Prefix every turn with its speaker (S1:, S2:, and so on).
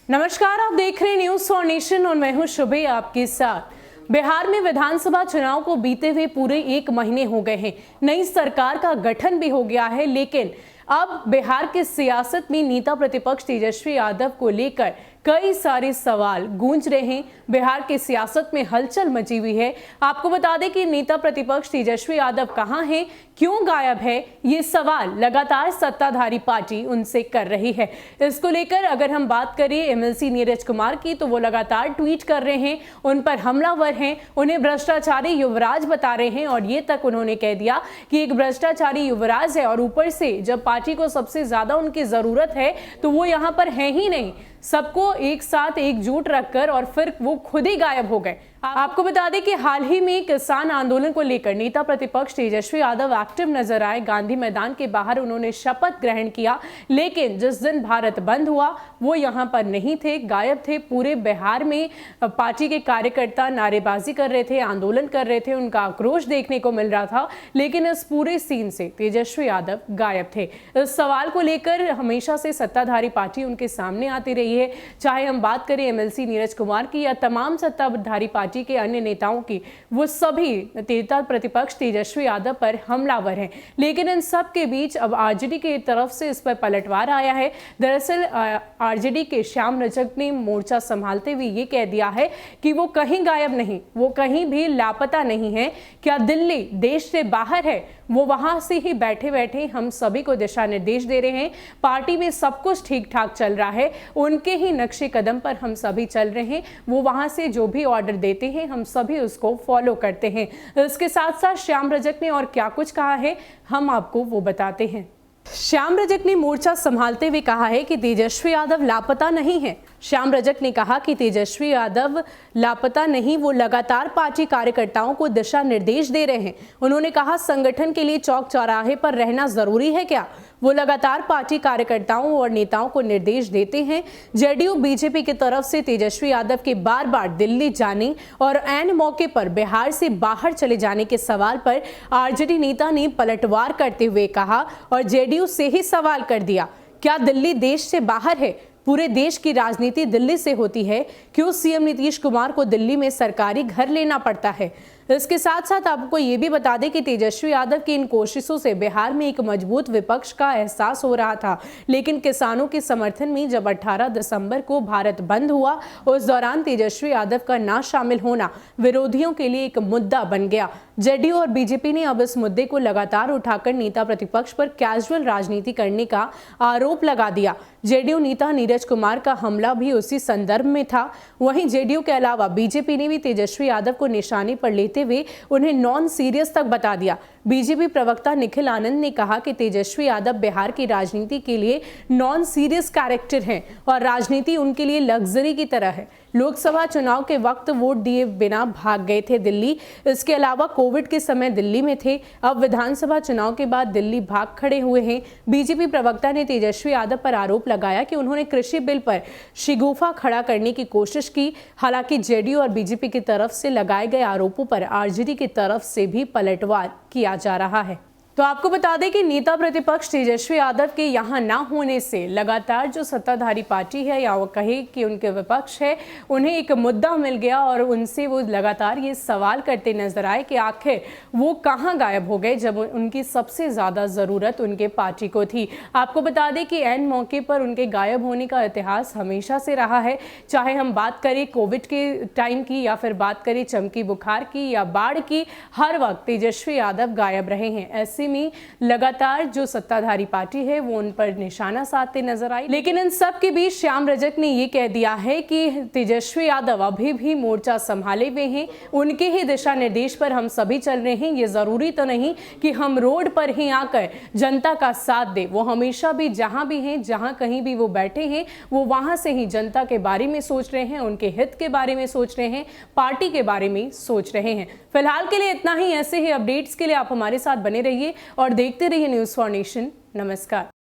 S1: नमस्कार, आप देख रहे हैं न्यूज फॉर नेशन और मैं हूं शुभे आपके साथ। बिहार में विधानसभा चुनाव को बीते हुए पूरे 1 महीने हो गए हैं। नई सरकार का गठन भी हो गया है, लेकिन अब बिहार के सियासत में नेता प्रतिपक्ष तेजस्वी यादव को लेकर कई सारे सवाल गूंज रहे हैं। बिहार की सियासत में हलचल मची हुई है। आपको बता दें कि नेता प्रतिपक्ष तेजस्वी यादव कहां हैं, क्यों गायब है, ये सवाल लगातार सत्ताधारी पार्टी उनसे कर रही है। इसको लेकर अगर हम बात करें एमएलसी नीरज कुमार की, तो वो लगातार ट्वीट कर रहे हैं, उन पर हमलावर हैं, उन्हें भ्रष्टाचारी युवराज बता रहे हैं और ये तक उन्होंने कह दिया कि एक भ्रष्टाचारी युवराज है और ऊपर से जब पार्टी को सबसे ज्यादा उनकी जरूरत है तो वो यहाँ पर है ही नहीं। सबको एक साथ एकजुट रखकर और फिर वो खुद ही गायब हो गए। आपको बता दें कि हाल ही में किसान आंदोलन को लेकर नेता प्रतिपक्ष तेजस्वी यादव एक्टिव नजर आए। गांधी मैदान के बाहर उन्होंने शपथ ग्रहण किया, लेकिन जिस दिन भारत बंद हुआ वो यहाँ पर नहीं थे, गायब थे। पूरे बिहार में पार्टी के कार्यकर्ता नारेबाजी कर रहे थे, आंदोलन कर रहे थे, उनका आक्रोश देखने को मिल रहा था, लेकिन इस पूरे सीन से तेजस्वी यादव गायब थे। इस सवाल को लेकर हमेशा से सत्ताधारी पार्टी उनके सामने आती रही है। चाहे हम बात करें एमएलसी नीरज कुमार की या तमाम सत्ताधारी पार्टी के अन्य नेताओं की, वो सभी नेता प्रतिपक्ष तेजस्वी यादव पर हमलावर हैं। लेकिन इन सब के बीच अब आरजेडी की तरफ से इस पर पलटवार आया है। दरअसल आरजेडी के श्याम रजक ने मोर्चा संभालते हुए ये कह दिया है कि वो कहीं गायब नहीं, वो कहीं भी लापता नहीं है। क्या दिल्ली देश से बाहर है? वो वहां से ही बैठे बैठे हम सभी को दिशा निर्देश दे रहे हैं। पार्टी में सब कुछ ठीक ठाक चल रहा है, उनके ही नक्शे कदम पर हम सभी चल रहे हैं। वो वहां से जो भी ऑर्डर देते हैं हम सभी उसको फॉलो करते हैं। इसके साथ साथ श्याम रजक ने और क्या कुछ कहा है, हम आपको वो बताते हैं। श्याम रजक ने मोर्चा संभालते हुए कहा है कि तेजस्वी यादव लापता नहीं है। श्याम रजक ने कहा कि तेजस्वी यादव लापता नहीं, वो लगातार पार्टी कार्यकर्ताओं को दिशा निर्देश दे रहे हैं। उन्होंने कहा संगठन के लिए चौक चौराहे पर रहना जरूरी है क्या? वो लगातार पार्टी कार्यकर्ताओं और नेताओं को निर्देश देते हैं। जेडीयू बीजेपी की तरफ से तेजस्वी यादव के बार बार दिल्ली जाने और ऐन मौके पर बिहार से बाहर चले जाने के सवाल पर आरजेडी नेता ने पलटवार करते हुए कहा और जेडीयू से ही सवाल कर दिया, क्या दिल्ली देश से बाहर है? पूरे देश की राजनीति दिल्ली से होती है, क्यों सीएम नीतीश कुमार को दिल्ली में सरकारी घर लेना पड़ता है? इसके साथ साथ आपको ये भी बता दें कि तेजस्वी यादव की इन कोशिशों से बिहार में एक मजबूत विपक्ष का एहसास हो रहा था, लेकिन किसानों के समर्थन में जब 18 दिसंबर को भारत बंद हुआ, उस दौरान तेजस्वी यादव का ना शामिल होना विरोधियों के लिए एक मुद्दा बन गया। जेडीयू और बीजेपी ने अब इस मुद्दे को लगातार उठाकर नेता प्रतिपक्ष पर कैजुअल राजनीति करने का आरोप लगा दिया। जेडीयू नेता नीरज कुमार का हमला भी उसी संदर्भ में था। वहीं जेडीयू के अलावा बीजेपी ने भी तेजस्वी यादव को निशाने पर लेते हुए उन्हें नॉन सीरियस तक बता दिया। बीजेपी प्रवक्ता निखिल आनंद ने कहा कि तेजस्वी यादव बिहार की राजनीति के लिए नॉन सीरियस कैरेक्टर हैं और राजनीति उनके लिए लग्जरी की तरह है। लोकसभा चुनाव के वक्त वोट दिए बिना भाग गए थे दिल्ली। इसके अलावा कोविड के समय दिल्ली में थे, अब विधानसभा चुनाव के बाद दिल्ली भाग खड़े हुए हैं। बीजेपी प्रवक्ता ने तेजस्वी यादव पर आरोप लगाया कि उन्होंने कृषि बिल पर शिगुफा खड़ा करने की कोशिश की। हालांकि जेडीयू और बीजेपी की तरफ से लगाए गए आरोपों पर आरजेडी की तरफ से भी पलटवार किया जा रहा है। तो आपको बता दें कि नेता प्रतिपक्ष तेजस्वी यादव के यहाँ ना होने से लगातार जो सत्ताधारी पार्टी है या वो कहे कि उनके विपक्ष है, उन्हें एक मुद्दा मिल गया और उनसे वो लगातार ये सवाल करते नजर आए कि आखिर वो कहाँ गायब हो गए जब उनकी सबसे ज़्यादा ज़रूरत उनके पार्टी को थी। आपको बता दें कि ऐन मौके पर उनके गायब होने का इतिहास हमेशा से रहा है। चाहे हम बात करें कोविड के टाइम की या फिर बात करें चमकी बुखार की या बाढ़ की, हर वक्त तेजस्वी यादव गायब रहे हैं। ऐसे में लगातार जो सत्ताधारी पार्टी है वो उन पर निशाना साधते नजर आई। लेकिन इन सब के बीच श्याम रजक ने ये कह दिया है कि तेजस्वी यादव अभी भी मोर्चा संभाले हुए हैं, उनके ही दिशा निर्देश पर हम सभी चल रहे हैं। ये जरूरी तो नहीं कि हम रोड पर ही आकर जनता का साथ दे। वो हमेशा भी जहां भी हैं, जहां कहीं भी वो बैठे हैं, वो वहां से ही जनता के बारे में सोच रहे हैं, उनके हित के बारे में सोच रहे हैं, पार्टी के बारे में सोच रहे हैं। फिलहाल के लिए इतना ही। ऐसे ही अपडेट्स के लिए आप हमारे साथ बने रहिए और देखते रहिए न्यूज फॉर नेशन। नमस्कार।